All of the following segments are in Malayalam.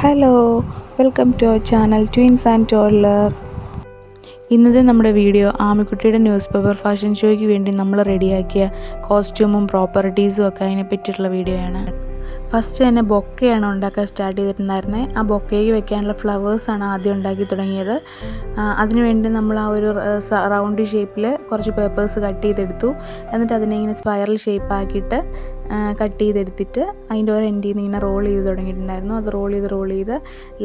Hello, welcome to our channel twins and toddler. ഇന്നത്തെ നമ്മുടെ വീഡിയോ ആമിക്കുട്ടിയുടെ ന്യൂസ് പേപ്പർ ഫാഷൻ ഷോയ്ക്ക് വേണ്ടി നമ്മൾ റെഡിയാക്കിയ കോസ്റ്റ്യൂമും പ്രോപ്പർട്ടീസും ഒക്കെ അതിനെ പറ്റിയിട്ടുള്ള വീഡിയോ ആണ്. ഫസ്റ്റ് തന്നെ ബൊക്കയാണ് ഉണ്ടാക്കാൻ സ്റ്റാർട്ട് ചെയ്തിട്ടുണ്ടായിരുന്നത്. ആ ബൊക്കയ്ക്ക് വെക്കാനുള്ള ഫ്ലവേഴ്സാണ് ആദ്യം ഉണ്ടാക്കി തുടങ്ങിയത്. അതിനുവേണ്ടി നമ്മൾ ആ ഒരു റൗണ്ട് ഷേപ്പിൽ കുറച്ച് പേപ്പേഴ്സ് കട്ട് ചെയ്തെടുത്തു. എന്നിട്ട് അതിനെ ഇങ്ങനെ സ്പൈറൽ ഷേപ്പാക്കിയിട്ട് കട്ട് ചെയ്തെടുത്തിട്ട് അതിൻ്റെ ഒരു എൻഡിൽ നിന്ന് ഇങ്ങനെ റോൾ ചെയ്ത് തുടങ്ങിയിട്ടുണ്ടായിരുന്നു. അത് റോൾ ചെയ്ത്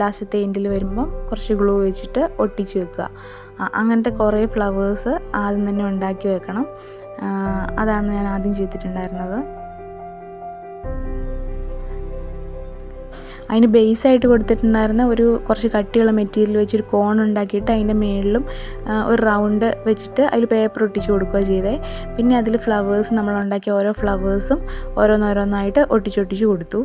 ലാസ്റ്റത്തെ എൻഡിൽ വരുമ്പം കുറച്ച് ഗ്ലൂ വെച്ചിട്ട് ഒട്ടിച്ച് വെക്കുക. അങ്ങനത്തെ കുറേ ഫ്ലവേഴ്സ് ആദ്യം തന്നെ ഉണ്ടാക്കി വെക്കണം. അതാണ് ഞാൻ ആദ്യം ചെയ്തിട്ടുണ്ടായിരുന്നത്. അതിന് ബേസായിട്ട് കൊടുത്തിട്ടുണ്ടായിരുന്ന കുറച്ച് കട്ടിയുള്ള മെറ്റീരിയൽ വെച്ചൊരു കോൺ ഉണ്ടാക്കിയിട്ട് അതിൻ്റെ മുകളിലും ഒരു റൗണ്ട് വെച്ചിട്ട് അതിൽ പേപ്പർ ഒട്ടിച്ച് കൊടുക്കുക ചെയ്തേ. പിന്നെ അതിൽ ഫ്ലവേഴ്സ് നമ്മളുണ്ടാക്കിയ ഓരോ ഫ്ലവേഴ്സും ഓരോന്നോരോന്നായിട്ട് ഒട്ടിച്ചൊട്ടിച്ച് കൊടുത്തു.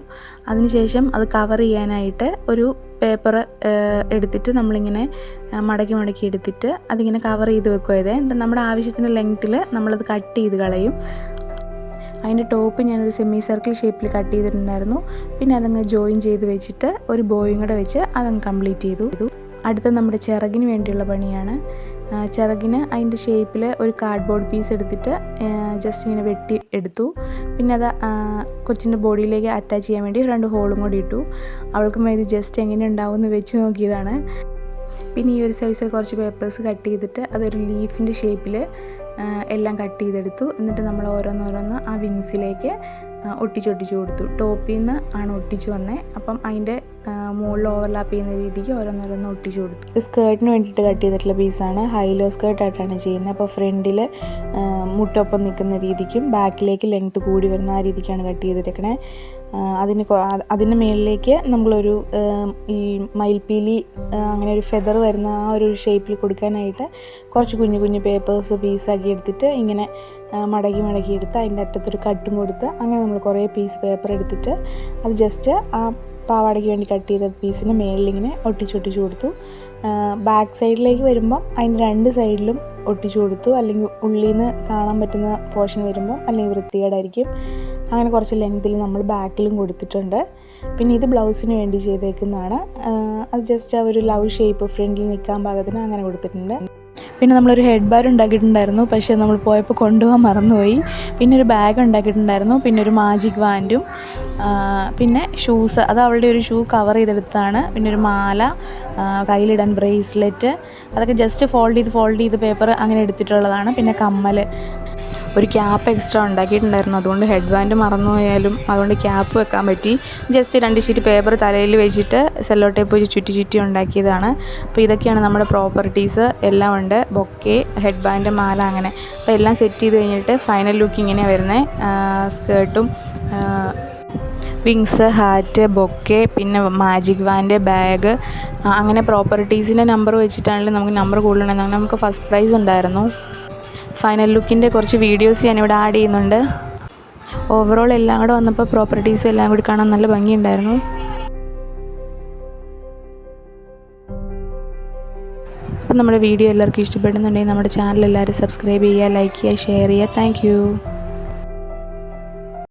അതിനുശേഷം അത് കവർ ചെയ്യാനായിട്ട് ഒരു പേപ്പർ എടുത്തിട്ട് നമ്മളിങ്ങനെ മടക്കി എടുത്തിട്ട് അതിങ്ങനെ കവർ ചെയ്ത് വെക്കുക. നമ്മുടെ ആവശ്യത്തിന് ലെങ്ത്തിൽ നമ്മളത് കട്ട് ചെയ്ത് കളയും. അതിൻ്റെ ടോപ്പ് ഞാനൊരു സെമി സർക്കിൾ ഷേപ്പിൽ കട്ട് ചെയ്തിട്ടുണ്ടായിരുന്നു. പിന്നെ അതങ്ങ് ജോയിൻ ചെയ്ത് വെച്ചിട്ട് ഒരു ബോയും കൂടെ വെച്ച് അതങ്ങ് കംപ്ലീറ്റ് ചെയ്തു. അടുത്ത നമ്മുടെ ചിറകിന് വേണ്ടിയുള്ള പണിയാണ്. ചിറകിന് അതിൻ്റെ ഷേപ്പിൽ ഒരു കാർഡ്ബോർഡ് പീസ് എടുത്തിട്ട് ജസ്റ്റ് ഇങ്ങനെ വെട്ടി എടുത്തു. പിന്നെ അത് കൊച്ചിൻ്റെ ബോഡിയിലേക്ക് അറ്റാച്ച് ചെയ്യാൻ വേണ്ടി 2 ഹോളും കൂടി ഇട്ടു. അവൾക്കും ഇത് ജസ്റ്റ് എങ്ങനെ ഉണ്ടാവും എന്ന് വെച്ച് നോക്കിയതാണ്. പിന്നെ ഈ ഒരു സൈസിൽ കുറച്ച് പേപ്പേഴ്സ് കട്ട് ചെയ്തിട്ട് അതൊരു ലീഫിൻ്റെ ഷേപ്പിൽ എല്ലാം കട്ട് ചെയ്തെടുത്തു. എന്നിട്ട് നമ്മൾ ഓരോന്നോരോന്ന് ആ വിങ്സിലേക്ക് ഒട്ടിച്ചൊട്ടിച്ച് കൊടുത്തു. ടോപ്പിൽ നിന്ന് ആണ് ഒട്ടിച്ച് വന്നത്. അപ്പം അതിൻ്റെ മുകളിൽ ഓവർലാപ്പ് ചെയ്യുന്ന രീതിക്ക് ഓരോന്നോരോന്ന് ഒട്ടിച്ച് കൊടുത്തു. ഇത് സ്കേർട്ടിന് വേണ്ടിയിട്ട് കട്ട് ചെയ്തിട്ടുള്ള പീസാണ്. ഹൈലോ സ്കേർട്ടായിട്ടാണ് ചെയ്യുന്നത്. അപ്പോൾ ഫ്രണ്ടിൽ മുട്ടൊപ്പം നിൽക്കുന്ന രീതിക്കും ബാക്കിലേക്ക് ലെങ്ത്ത് കൂടി വരുന്ന ആ രീതിക്കാണ് കട്ട് ചെയ്തിരിക്കണേ. അതിന് മുകളിലേക്ക് നമ്മളൊരു ഈ മയിൽപ്പീലി അങ്ങനെ ഒരു ഫെദർ വരുന്ന ആ ഒരു ഷേപ്പിൽ കൊടുക്കാനായിട്ട് കുറച്ച് കുഞ്ഞു പേപ്പേഴ്സ് പീസാക്കി എടുത്തിട്ട് ഇങ്ങനെ മടക്കി എടുത്ത് അതിൻ്റെ അറ്റത്തൊരു കട്ടും കൊടുത്ത് അങ്ങനെ നമ്മൾ കുറേ പീസ് പേപ്പർ എടുത്തിട്ട് അത് ജസ്റ്റ് ആ പാവാടയ്ക്ക് വേണ്ടി കട്ട് ചെയ്ത പീസിന് മേളിലിങ്ങനെ ഒട്ടിച്ചൊട്ടിച്ച് കൊടുത്തു. ബാക്ക് സൈഡിലേക്ക് വരുമ്പം അതിൻ്റെ 2 സൈഡിലും ഒട്ടിച്ചു കൊടുത്തു. അല്ലെങ്കിൽ ഉള്ളിൽ നിന്ന് കാണാൻ പറ്റുന്ന പോർഷൻ വരുമ്പം അല്ലെങ്കിൽ വൃത്തികേടായിരിക്കും. അങ്ങനെ കുറച്ച് ലെങ്ത്തിൽ നമ്മൾ ബാക്കിലും കൊടുത്തിട്ടുണ്ട്. പിന്നെ ഇത് ബ്ലൗസിന് വേണ്ടി ചെയ്തേക്കുന്നതാണ്. അത് ജസ്റ്റ് ആ ഒരു ലവ് ഷേപ്പ് ഫ്രണ്ടിൽ നിൽക്കാൻ പാകത്തിന് അങ്ങനെ കൊടുത്തിട്ടുണ്ട്. പിന്നെ നമ്മളൊരു ഹെഡ് ബാർ ഉണ്ടാക്കിയിട്ടുണ്ടായിരുന്നു. പക്ഷേ നമ്മൾ പോയപ്പോൾ കൊണ്ടുപോകാൻ മറന്നുപോയി. പിന്നെ ഒരു ബാഗ് ഉണ്ടാക്കിയിട്ടുണ്ടായിരുന്നു. പിന്നെ ഒരു മാജിക് വാൻഡും പിന്നെ ഷൂസ്, അത് അവളുടെ ഒരു ഷൂ കവർ ചെയ്തെടുത്താണ്. പിന്നെ ഒരു മാല, കയ്യിലിടാൻ ബ്രേസ്ലെറ്റ്, അതൊക്കെ ജസ്റ്റ് ഫോൾഡ് ചെയ്ത് പേപ്പർ അങ്ങനെ എടുത്തിട്ടുള്ളതാണ്. പിന്നെ കമ്മൽ, ഒരു ക്യാപ്പ് എക്സ്ട്രാ ഉണ്ടാക്കിയിട്ടുണ്ടായിരുന്നു. അതുകൊണ്ട് ഹെഡ് ബാൻഡ് മറന്നുപോയാലും അതുകൊണ്ട് ക്യാപ്പ് വെക്കാൻ പറ്റി. ജസ്റ്റ് 2 ഷീറ്റ് പേപ്പർ തലയിൽ വെച്ചിട്ട് സെല്ലോ ടേപ്പ് വെച്ച് ചുറ്റി ഉണ്ടാക്കിയതാണ്. അപ്പോൾ ഇതൊക്കെയാണ് നമ്മുടെ പ്രോപ്പർട്ടീസ്. എല്ലാം ഉണ്ട്, ബൊക്കെ, ഹെഡ് ബാൻഡ്, മാല, അങ്ങനെ. അപ്പോൾ എല്ലാം സെറ്റ് ചെയ്ത് കഴിഞ്ഞിട്ട് ഫൈനൽ ലുക്ക് ഇങ്ങനെയാണ് വരുന്നത്. സ്കേർട്ടും വിങ്സ്, ഹാറ്റ്, ബൊക്കെ, പിന്നെ മാജിക് വാൻഡ്, ബാഗ്, അങ്ങനെ പ്രോപ്പർട്ടീസിൻ്റെ നമ്പർ വെച്ചിട്ടാണെങ്കിലും നമുക്ക് നമ്പർ കൂടുതലുണ്ടെങ്കിൽ നമുക്ക് ഫസ്റ്റ് പ്രൈസ് ഉണ്ടായിരുന്നു. ഫൈനൽ ലുക്കിൻ്റെ കുറച്ച് വീഡിയോസ് ഞാനിവിടെ ആഡ് ചെയ്യുന്നുണ്ട്. ഓവറോൾ എല്ലാം കൂടെ വന്നപ്പോൾ പ്രോപ്പർട്ടീസും എല്ലാം കൂടി കാണാൻ നല്ല ഭംഗിയുണ്ടായിരുന്നു. അപ്പം നമ്മുടെ വീഡിയോ എല്ലാവർക്കും ഇഷ്ടപ്പെടുന്നുണ്ടെങ്കിൽ നമ്മുടെ ചാനൽ എല്ലാവരും സബ്സ്ക്രൈബ് ചെയ്യുക, ലൈക്ക് ചെയ്യുക, ഷെയർ ചെയ്യുക. താങ്ക്